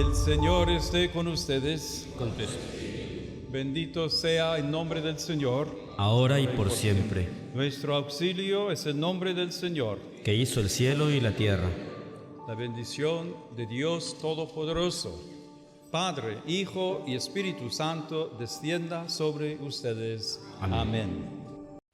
El Señor esté con ustedes. Con tu espíritu, Bendito sea el nombre del Señor. ahora y por siempre, Nuestro auxilio es el nombre del Señor. que hizo el cielo y la tierra. La bendición de Dios Todopoderoso, Padre, Hijo y Espíritu Santo, descienda sobre ustedes. Amén.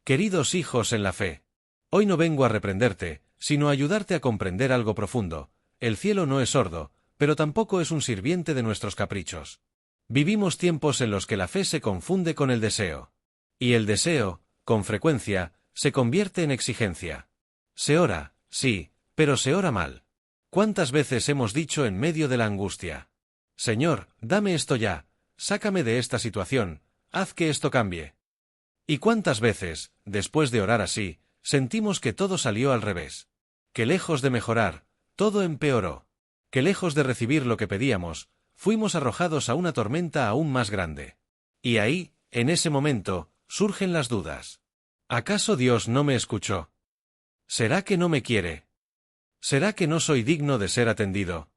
Queridos hijos en la fe, hoy no vengo a reprenderte, sino a ayudarte a comprender algo profundo. El cielo no es sordo, pero tampoco es un sirviente de nuestros caprichos. Vivimos tiempos en los que la fe se confunde con el deseo. Y el deseo, con frecuencia, se convierte en exigencia. Se ora, sí, pero se ora mal. ¿Cuántas veces hemos dicho en medio de la angustia: Señor, dame esto ya, sácame de esta situación, haz que esto cambie? ¿Y cuántas veces, después de orar así, sentimos que todo salió al revés? Que lejos de mejorar, todo empeoró. Que lejos de recibir lo que pedíamos, fuimos arrojados a una tormenta aún más grande. Y ahí, en ese momento, surgen las dudas. ¿Acaso Dios no me escuchó? ¿Será que no me quiere? ¿Será que no soy digno de ser atendido?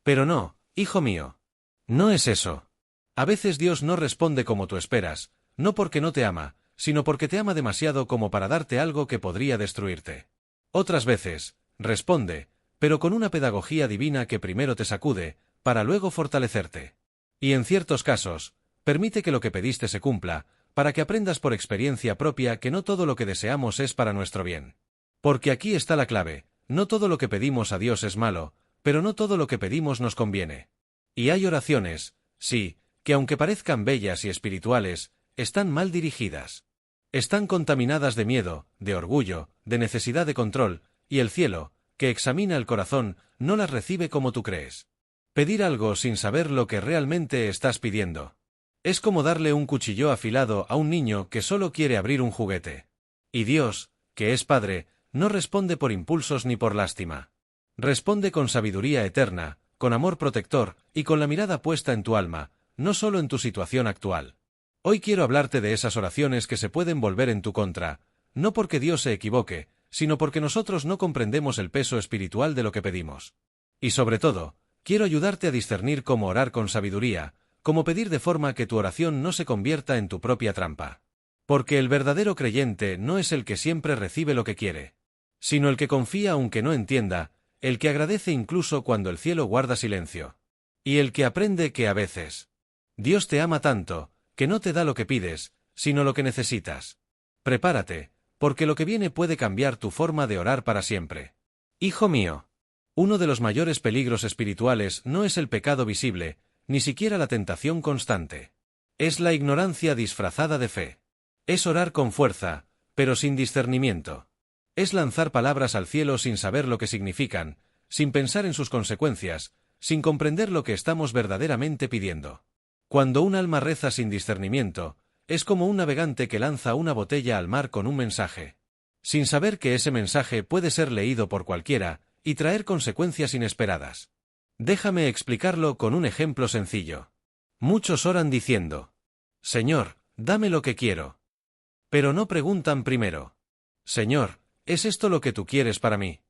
Pero no, hijo mío. No es eso. A veces Dios no responde como tú esperas, no porque no te ama, sino porque te ama demasiado como para darte algo que podría destruirte. Otras veces, responde, pero con una pedagogía divina que primero te sacude, para luego fortalecerte. Y en ciertos casos, permite que lo que pediste se cumpla, para que aprendas por experiencia propia que no todo lo que deseamos es para nuestro bien. Porque aquí está la clave: no todo lo que pedimos a Dios es malo, pero no todo lo que pedimos nos conviene. Y hay oraciones, sí, que aunque parezcan bellas y espirituales, están mal dirigidas. Están contaminadas de miedo, de orgullo, de necesidad de control, y el cielo, que examina el corazón, no las recibe como tú crees. Pedir algo sin saber lo que realmente estás pidiendo es como darle un cuchillo afilado a un niño que solo quiere abrir un juguete. Y Dios, que es Padre, no responde por impulsos ni por lástima. Responde con sabiduría eterna, con amor protector y con la mirada puesta en tu alma, no solo en tu situación actual. Hoy quiero hablarte de esas oraciones que se pueden volver en tu contra, no porque Dios se equivoque, sino porque nosotros no comprendemos el peso espiritual de lo que pedimos. Y sobre todo, quiero ayudarte a discernir cómo orar con sabiduría, cómo pedir de forma que tu oración no se convierta en tu propia trampa. Porque el verdadero creyente no es el que siempre recibe lo que quiere, sino el que confía aunque no entienda, el que agradece incluso cuando el cielo guarda silencio. Y el que aprende que a veces Dios te ama tanto, que no te da lo que pides, sino lo que necesitas. Prepárate, porque lo que viene puede cambiar tu forma de orar para siempre. Hijo mío, uno de los mayores peligros espirituales no es el pecado visible, ni siquiera la tentación constante. Es la ignorancia disfrazada de fe. Es orar con fuerza, pero sin discernimiento. Es lanzar palabras al cielo sin saber lo que significan, sin pensar en sus consecuencias, sin comprender lo que estamos verdaderamente pidiendo. Cuando un alma reza sin discernimiento, es como un navegante que lanza una botella al mar con un mensaje, sin saber que ese mensaje puede ser leído por cualquiera y traer consecuencias inesperadas. Déjame explicarlo con un ejemplo sencillo. Muchos oran diciendo: Señor, dame lo que quiero. Pero no preguntan primero: Señor, ¿es esto lo que tú quieres para mí?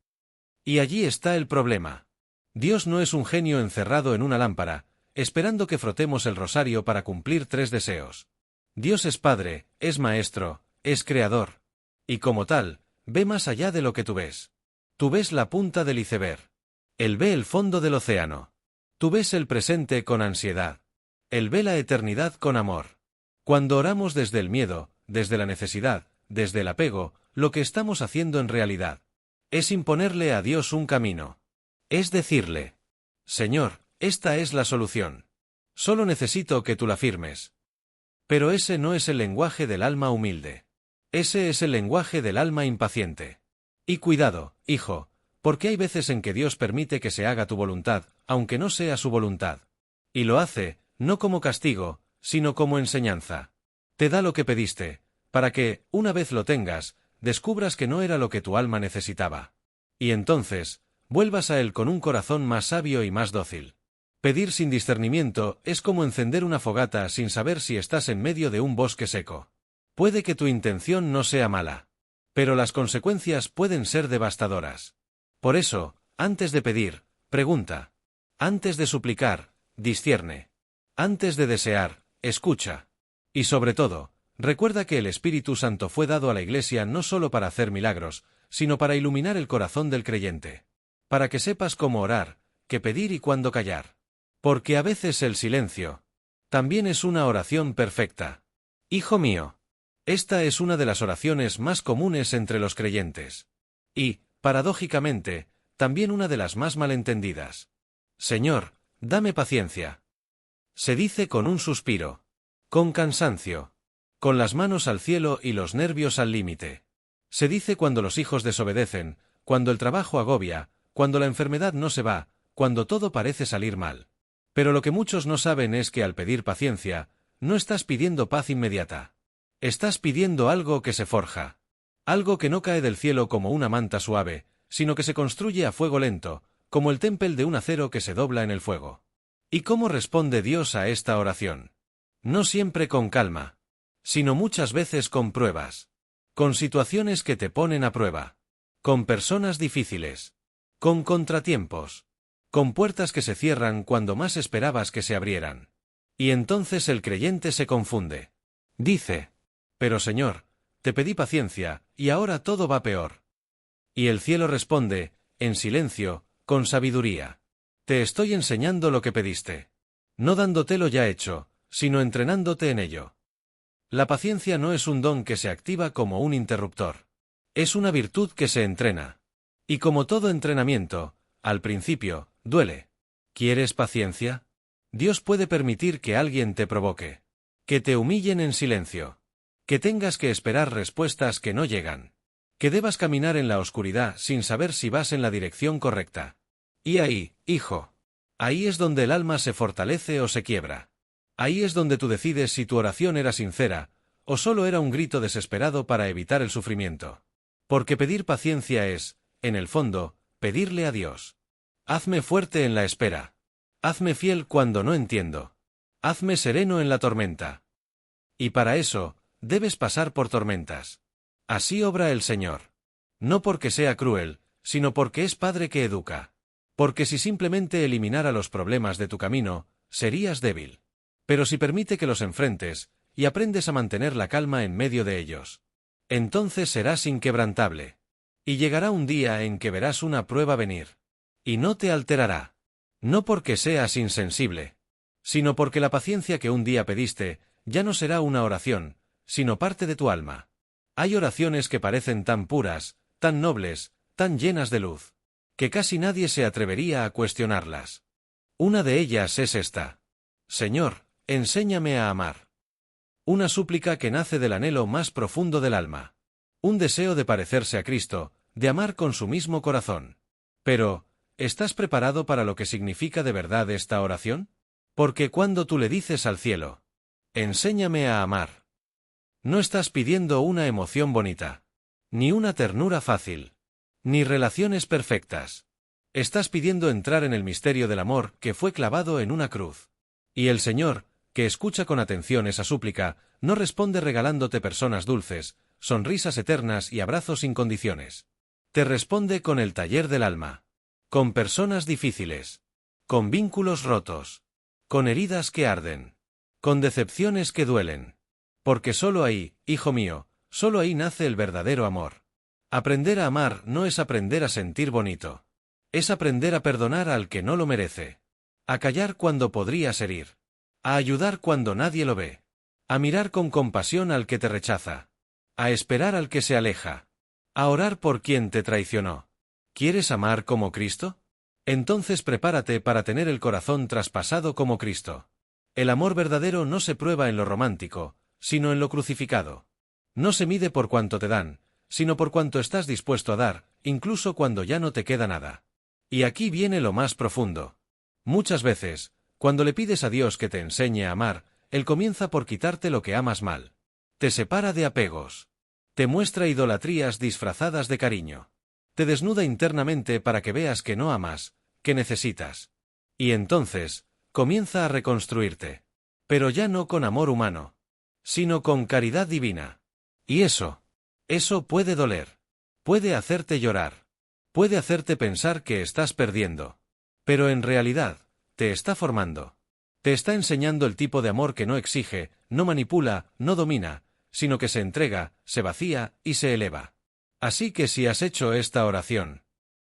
Y allí está el problema. Dios no es un genio encerrado en una lámpara, esperando que frotemos el rosario para cumplir 3 deseos. Dios es Padre, es Maestro, es Creador. Y como tal, ve más allá de lo que tú ves. Tú ves la punta del iceberg. Él ve el fondo del océano. Tú ves el presente con ansiedad. Él ve la eternidad con amor. Cuando oramos desde el miedo, desde la necesidad, desde el apego, lo que estamos haciendo en realidad es imponerle a Dios un camino. Es decirle: Señor, esta es la solución. Solo necesito que tú la firmes. Pero ese no es el lenguaje del alma humilde. Ese es el lenguaje del alma impaciente. Y cuidado, hijo, porque hay veces en que Dios permite que se haga tu voluntad, aunque no sea su voluntad. Y lo hace, no como castigo, sino como enseñanza. Te da lo que pediste, para que, una vez lo tengas, descubras que no era lo que tu alma necesitaba. Y entonces, vuelvas a Él con un corazón más sabio y más dócil. Pedir sin discernimiento es como encender una fogata sin saber si estás en medio de un bosque seco. Puede que tu intención no sea mala, pero las consecuencias pueden ser devastadoras. Por eso, antes de pedir, pregunta: Antes de suplicar, discierne. Antes de desear, escucha. Y sobre todo, recuerda que el Espíritu Santo fue dado a la Iglesia no solo para hacer milagros, sino para iluminar el corazón del creyente. Para que sepas cómo orar, qué pedir y cuándo callar. Porque a veces el silencio también es una oración perfecta. Hijo mío, esta es una de las oraciones más comunes entre los creyentes. Y, paradójicamente, también una de las más malentendidas. Señor, dame paciencia. Se dice con un suspiro, con cansancio, con las manos al cielo y los nervios al límite. Se dice cuando los hijos desobedecen, cuando el trabajo agobia, cuando la enfermedad no se va, cuando todo parece salir mal. Pero lo que muchos no saben es que al pedir paciencia, no estás pidiendo paz inmediata. Estás pidiendo algo que se forja. Algo que no cae del cielo como una manta suave, sino que se construye a fuego lento, como el témpel de un acero que se dobla en el fuego. ¿Y cómo responde Dios a esta oración? No siempre con calma, sino muchas veces con pruebas. Con situaciones que te ponen a prueba. Con personas difíciles. Con contratiempos. Con puertas que se cierran cuando más esperabas que se abrieran. Y entonces el creyente se confunde. Dice, pero Señor, te pedí paciencia, y ahora todo va peor. Y el cielo responde, en silencio, con sabiduría. Te estoy enseñando lo que pediste. No dándotelo ya hecho, sino entrenándote en ello. La paciencia no es un don que se activa como un interruptor. Es una virtud que se entrena. Y como todo entrenamiento, al principio, duele. ¿Quieres paciencia? Dios puede permitir que alguien te provoque. Que te humillen en silencio. Que tengas que esperar respuestas que no llegan. Que debas caminar en la oscuridad sin saber si vas en la dirección correcta. Y ahí, hijo. Ahí es donde el alma se fortalece o se quiebra. Ahí es donde tú decides si tu oración era sincera, o solo era un grito desesperado para evitar el sufrimiento. Porque pedir paciencia es, en el fondo, pedirle a Dios. Hazme fuerte en la espera. Hazme fiel cuando no entiendo. Hazme sereno en la tormenta. Y para eso, debes pasar por tormentas. Así obra el Señor. No porque sea cruel, sino porque es Padre que educa. Porque si simplemente eliminara los problemas de tu camino, serías débil. Pero si permite que los enfrentes, y aprendes a mantener la calma en medio de ellos, entonces serás inquebrantable. Y llegará un día en que verás una prueba venir. Y no te alterará. No porque seas insensible, sino porque la paciencia que un día pediste, ya no será una oración, sino parte de tu alma. Hay oraciones que parecen tan puras, tan nobles, tan llenas de luz, que casi nadie se atrevería a cuestionarlas. Una de ellas es esta. Señor, enséñame a amar. Una súplica que nace del anhelo más profundo del alma. Un deseo de parecerse a Cristo, de amar con su mismo corazón. Pero, ¿estás preparado para lo que significa de verdad esta oración? Porque cuando tú le dices al cielo, enséñame a amar, no estás pidiendo una emoción bonita, ni una ternura fácil, ni relaciones perfectas. Estás pidiendo entrar en el misterio del amor que fue clavado en una cruz. Y el Señor, que escucha con atención esa súplica, no responde regalándote personas dulces, sonrisas eternas y abrazos sin condiciones. Te responde con el taller del alma. Con personas difíciles. Con vínculos rotos. Con heridas que arden. Con decepciones que duelen. Porque solo ahí, hijo mío, solo ahí nace el verdadero amor. Aprender a amar no es aprender a sentir bonito. Es aprender a perdonar al que no lo merece. A callar cuando podrías herir. A ayudar cuando nadie lo ve. A mirar con compasión al que te rechaza. A esperar al que se aleja. A orar por quien te traicionó. ¿Quieres amar como Cristo? Entonces prepárate para tener el corazón traspasado como Cristo. El amor verdadero no se prueba en lo romántico, sino en lo crucificado. No se mide por cuanto te dan, sino por cuanto estás dispuesto a dar, incluso cuando ya no te queda nada. Y aquí viene lo más profundo. Muchas veces, cuando le pides a Dios que te enseñe a amar, Él comienza por quitarte lo que amas mal. Te separa de apegos. Te muestra idolatrías disfrazadas de cariño. Te desnuda internamente para que veas que no amas, que necesitas. Y entonces, comienza a reconstruirte. Pero ya no con amor humano, sino con caridad divina. Y eso puede doler. Puede hacerte llorar. Puede hacerte pensar que estás perdiendo. Pero en realidad, te está formando. Te está enseñando el tipo de amor que no exige, no manipula, no domina, sino que se entrega, se vacía y se eleva. Así que si has hecho esta oración,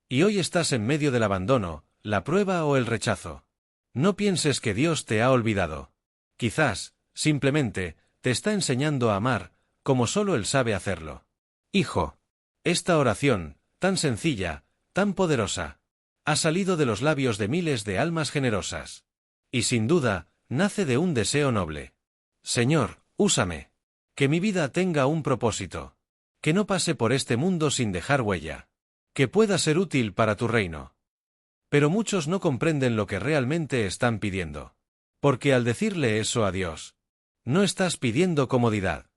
y hoy estás en medio del abandono, la prueba o el rechazo, no pienses que Dios te ha olvidado. Quizás, simplemente, te está enseñando a amar, como solo Él sabe hacerlo. Hijo, esta oración, tan sencilla, tan poderosa, ha salido de los labios de miles de almas generosas. Y sin duda, nace de un deseo noble. Señor, úsame. Que mi vida tenga un propósito. Que no pase por este mundo sin dejar huella. Que pueda ser útil para tu reino. Pero muchos no comprenden lo que realmente están pidiendo. Porque al decirle eso a Dios, no estás pidiendo comodidad.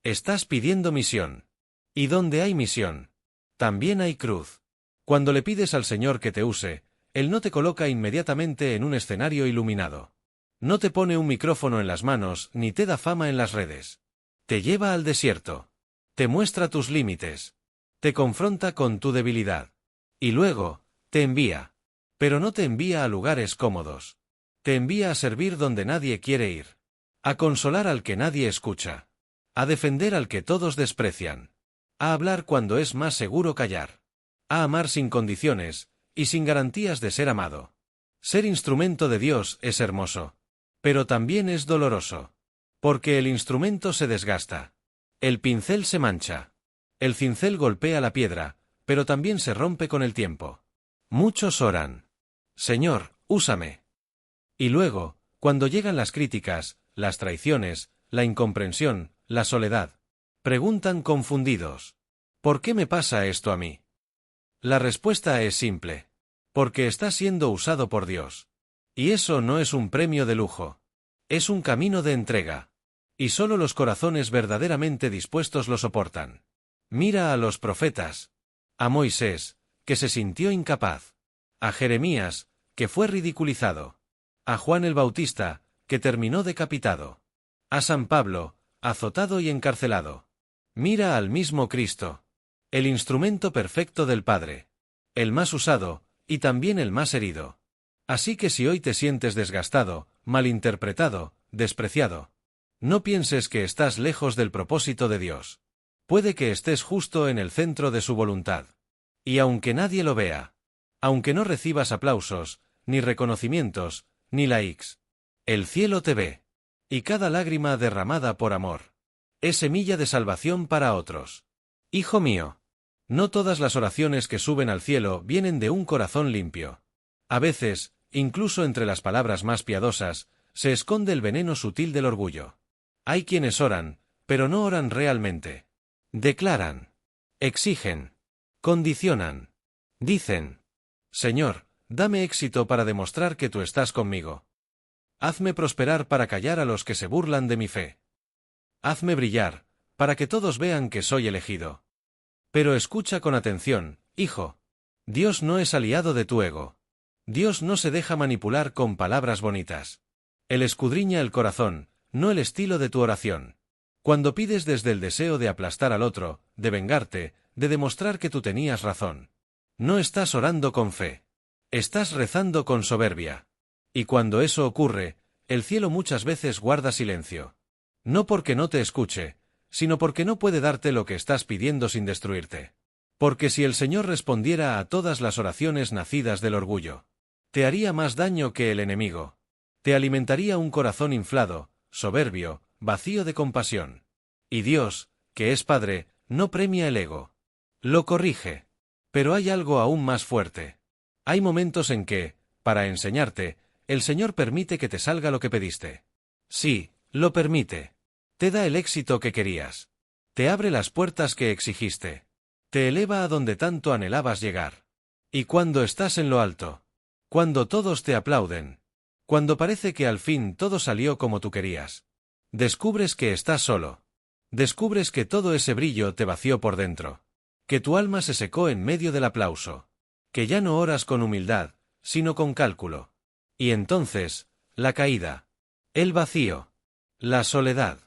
Estás pidiendo misión. Y donde hay misión, también hay cruz. Cuando le pides al Señor que te use, Él no te coloca inmediatamente en un escenario iluminado. No te pone un micrófono en las manos ni te da fama en las redes. Te lleva al desierto. Te muestra tus límites. Te confronta con tu debilidad. Y luego, te envía. Pero no te envía a lugares cómodos. Te envía a servir donde nadie quiere ir. A consolar al que nadie escucha. A defender al que todos desprecian. A hablar cuando es más seguro callar. A amar sin condiciones, y sin garantías de ser amado. Ser instrumento de Dios es hermoso. Pero también es doloroso. Porque el instrumento se desgasta. El pincel se mancha. El cincel golpea la piedra, pero también se rompe con el tiempo. Muchos oran. Señor, úsame. Y luego, cuando llegan las críticas, las traiciones, la incomprensión, la soledad, preguntan confundidos. ¿Por qué me pasa esto a mí? La respuesta es simple. Porque está siendo usado por Dios. Y eso no es un premio de lujo. Es un camino de entrega. Y solo los corazones verdaderamente dispuestos lo soportan. Mira a los profetas. A Moisés, que se sintió incapaz. A Jeremías, que fue ridiculizado. A Juan el Bautista, que terminó decapitado. A San Pablo, azotado y encarcelado. Mira al mismo Cristo. El instrumento perfecto del Padre. El más usado, y también el más herido. Así que si hoy te sientes desgastado, malinterpretado, despreciado, no pienses que estás lejos del propósito de Dios. Puede que estés justo en el centro de su voluntad. Y aunque nadie lo vea, aunque no recibas aplausos, ni reconocimientos, ni likes, el cielo te ve. Y cada lágrima derramada por amor es semilla de salvación para otros. Hijo mío, no todas las oraciones que suben al cielo vienen de un corazón limpio. A veces, incluso entre las palabras más piadosas, se esconde el veneno sutil del orgullo. Hay quienes oran, pero no oran realmente. Declaran, exigen, condicionan, dicen: Señor, dame éxito para demostrar que tú estás conmigo. Hazme prosperar para callar a los que se burlan de mi fe. Hazme brillar, para que todos vean que soy elegido. Pero escucha con atención, hijo. Dios no es aliado de tu ego. Dios no se deja manipular con palabras bonitas. Él escudriña el corazón, no el estilo de tu oración. Cuando pides desde el deseo de aplastar al otro, de vengarte, de demostrar que tú tenías razón, no estás orando con fe. Estás rezando con soberbia. Y cuando eso ocurre, el cielo muchas veces guarda silencio. No porque no te escuche, sino porque no puede darte lo que estás pidiendo sin destruirte. Porque si el Señor respondiera a todas las oraciones nacidas del orgullo, te haría más daño que el enemigo. Te alimentaría un corazón inflado, soberbio, vacío de compasión. Y Dios, que es Padre, no premia el ego. Lo corrige. Pero hay algo aún más fuerte. Hay momentos en que, para enseñarte, el Señor permite que te salga lo que pediste. Sí, lo permite. Te da el éxito que querías. Te abre las puertas que exigiste. Te eleva a donde tanto anhelabas llegar. Y cuando estás en lo alto, cuando todos te aplauden, cuando parece que al fin todo salió como tú querías, descubres que estás solo. Descubres que todo ese brillo te vació por dentro. Que tu alma se secó en medio del aplauso. Que ya no oras con humildad, sino con cálculo. Y entonces, la caída, el vacío, la soledad,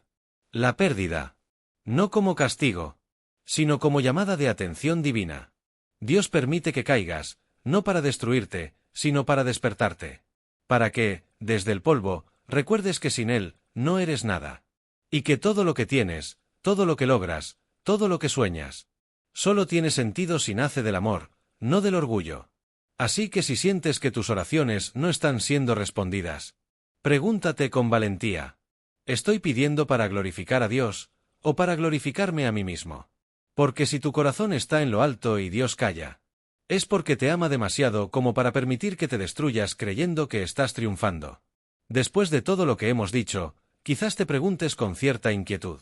la pérdida, no como castigo, sino como llamada de atención divina. Dios permite que caigas, no para destruirte, sino para despertarte. para que, desde el polvo, recuerdes que sin él, no eres nada. Y que todo lo que tienes, todo lo que logras, todo lo que sueñas, solo tiene sentido si nace del amor, no del orgullo. Así que si sientes que tus oraciones no están siendo respondidas, pregúntate con valentía: ¿estoy pidiendo para glorificar a Dios, o para glorificarme a mí mismo? Porque si tu corazón está en lo alto y Dios calla, es porque te ama demasiado como para permitir que te destruyas creyendo que estás triunfando. Después de todo lo que hemos dicho, quizás te preguntes con cierta inquietud: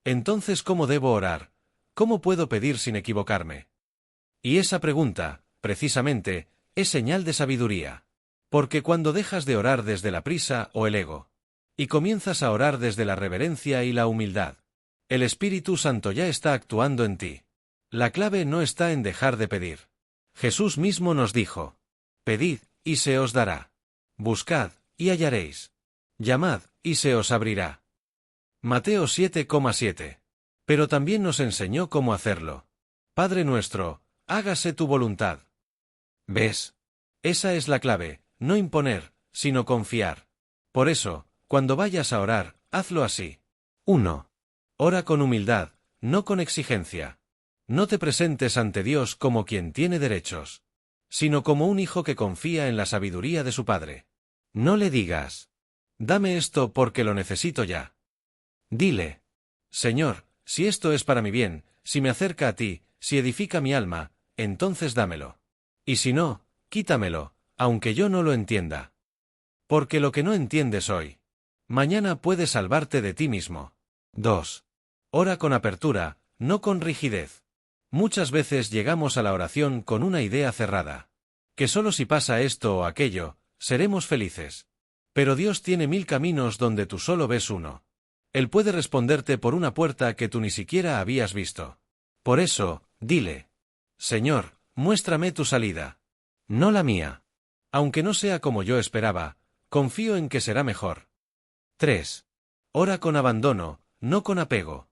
entonces, ¿cómo debo orar? ¿Cómo puedo pedir sin equivocarme? Y esa pregunta, precisamente, es señal de sabiduría. Porque cuando dejas de orar desde la prisa o el ego, y comienzas a orar desde la reverencia y la humildad, el Espíritu Santo ya está actuando en ti. La clave no está en dejar de pedir. Jesús mismo nos dijo: pedid, y se os dará. Buscad, y hallaréis. Llamad, y se os abrirá. Mateo 7,7. Pero también nos enseñó cómo hacerlo. Padre nuestro, hágase tu voluntad. ¿Ves? Esa es la clave, no imponer, sino confiar. Por eso, cuando vayas a orar, hazlo así. 1. Ora con humildad, no con exigencia. No te presentes ante Dios como quien tiene derechos, sino como un hijo que confía en la sabiduría de su padre. No le digas: dame esto porque lo necesito ya. Dile: Señor, si esto es para mi bien, si me acerca a ti, si edifica mi alma, entonces dámelo. Y si no, quítamelo, aunque yo no lo entienda. Porque lo que no entiendes hoy, mañana puede salvarte de ti mismo. 2. Ora con apertura, no con rigidez. Muchas veces llegamos a la oración con una idea cerrada: que solo si pasa esto o aquello, seremos felices. Pero Dios tiene 1000 caminos donde tú solo ves uno. Él puede responderte por una puerta que tú ni siquiera habías visto. Por eso, dile: Señor, muéstrame tu salida. No la mía. Aunque no sea como yo esperaba, confío en que será mejor. 3. Ora con abandono, no con apego.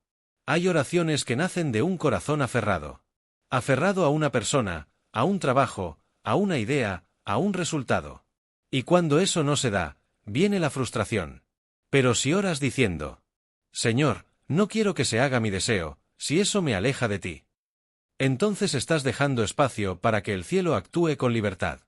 Hay oraciones que nacen de un corazón aferrado. Aferrado a una persona, a un trabajo, a una idea, a un resultado. Y cuando eso no se da, viene la frustración. Pero si oras diciendo: Señor, no quiero que se haga mi deseo, si eso me aleja de ti, entonces estás dejando espacio para que el cielo actúe con libertad.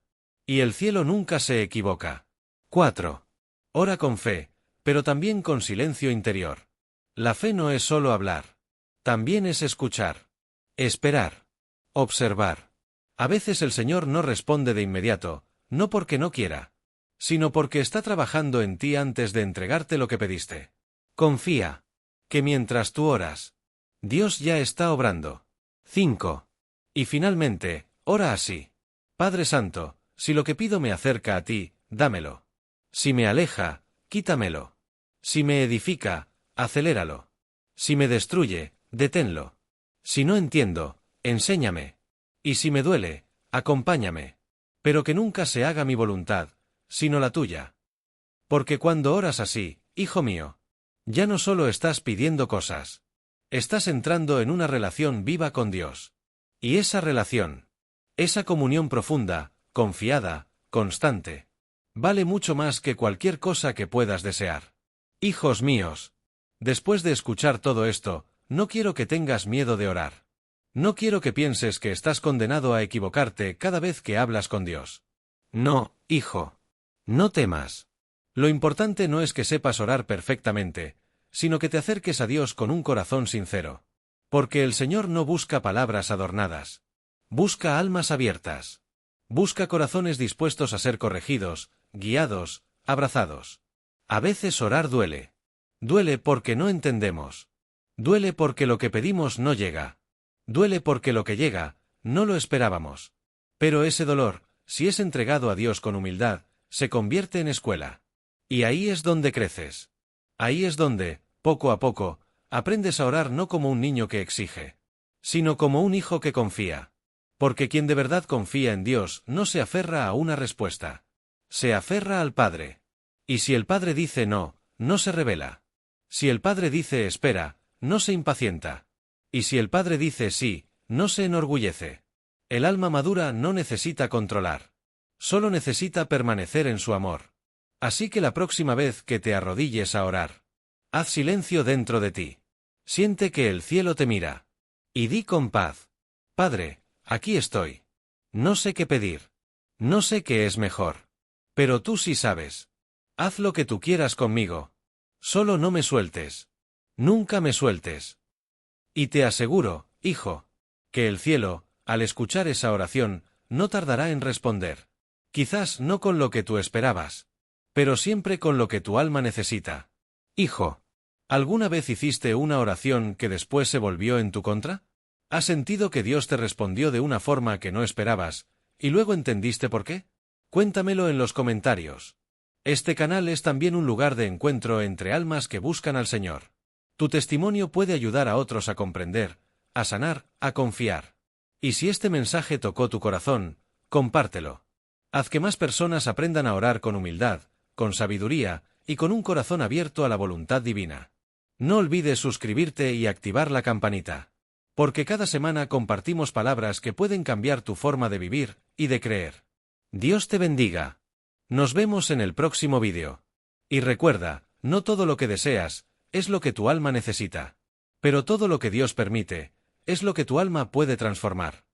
Y el cielo nunca se equivoca. 4. Ora con fe, pero también con silencio interior. La fe no es solo hablar. También es escuchar. Esperar. Observar. A veces el Señor no responde de inmediato, no porque no quiera, sino porque está trabajando en ti antes de entregarte lo que pediste. Confía, que mientras tú oras, Dios ya está obrando. 5. Y finalmente, ora así: Padre Santo, si lo que pido me acerca a ti, dámelo. Si me aleja, quítamelo. Si me edifica, aceléralo. Si me destruye, deténlo. Si no entiendo, enséñame. Y si me duele, acompáñame. Pero que nunca se haga mi voluntad, sino la tuya. Porque cuando oras así, hijo mío, ya no solo estás pidiendo cosas. Estás entrando en una relación viva con Dios. Y esa relación, esa comunión profunda, confiada, constante, vale mucho más que cualquier cosa que puedas desear. Hijos míos, después de escuchar todo esto, no quiero que tengas miedo de orar. No quiero que pienses que estás condenado a equivocarte cada vez que hablas con Dios. No, hijo. No temas. Lo importante no es que sepas orar perfectamente, sino que te acerques a Dios con un corazón sincero. Porque el Señor no busca palabras adornadas. Busca almas abiertas. Busca corazones dispuestos a ser corregidos, guiados, abrazados. A veces orar duele. Duele porque no entendemos. Duele porque lo que pedimos no llega. Duele porque lo que llega, no lo esperábamos. Pero ese dolor, si es entregado a Dios con humildad, se convierte en escuela. Y ahí es donde creces. Ahí es donde, poco a poco, aprendes a orar no como un niño que exige, sino como un hijo que confía. Porque quien de verdad confía en Dios no se aferra a una respuesta. Se aferra al Padre. Y si el Padre dice no, no se rebela. Si el Padre dice espera, no se impacienta. Y si el Padre dice sí, no se enorgullece. El alma madura no necesita controlar. Solo necesita permanecer en su amor. Así que la próxima vez que te arrodilles a orar, haz silencio dentro de ti. Siente que el cielo te mira. Y di con paz: Padre, aquí estoy. No sé qué pedir. No sé qué es mejor. Pero tú sí sabes. Haz lo que tú quieras conmigo. Solo no me sueltes. Nunca me sueltes. Y te aseguro, hijo, que el cielo, al escuchar esa oración, no tardará en responder. Quizás no con lo que tú esperabas, pero siempre con lo que tu alma necesita. Hijo, ¿alguna vez hiciste una oración que después se volvió en tu contra? ¿Has sentido que Dios te respondió de una forma que no esperabas, y luego entendiste por qué? Cuéntamelo en los comentarios. Este canal es también un lugar de encuentro entre almas que buscan al Señor. Tu testimonio puede ayudar a otros a comprender, a sanar, a confiar. Y si este mensaje tocó tu corazón, compártelo. Haz que más personas aprendan a orar con humildad, con sabiduría y con un corazón abierto a la voluntad divina. No olvides suscribirte y activar la campanita, porque cada semana compartimos palabras que pueden cambiar tu forma de vivir y de creer. Dios te bendiga. Nos vemos en el próximo vídeo. Y recuerda, no todo lo que deseas es lo que tu alma necesita, pero todo lo que Dios permite es lo que tu alma puede transformar.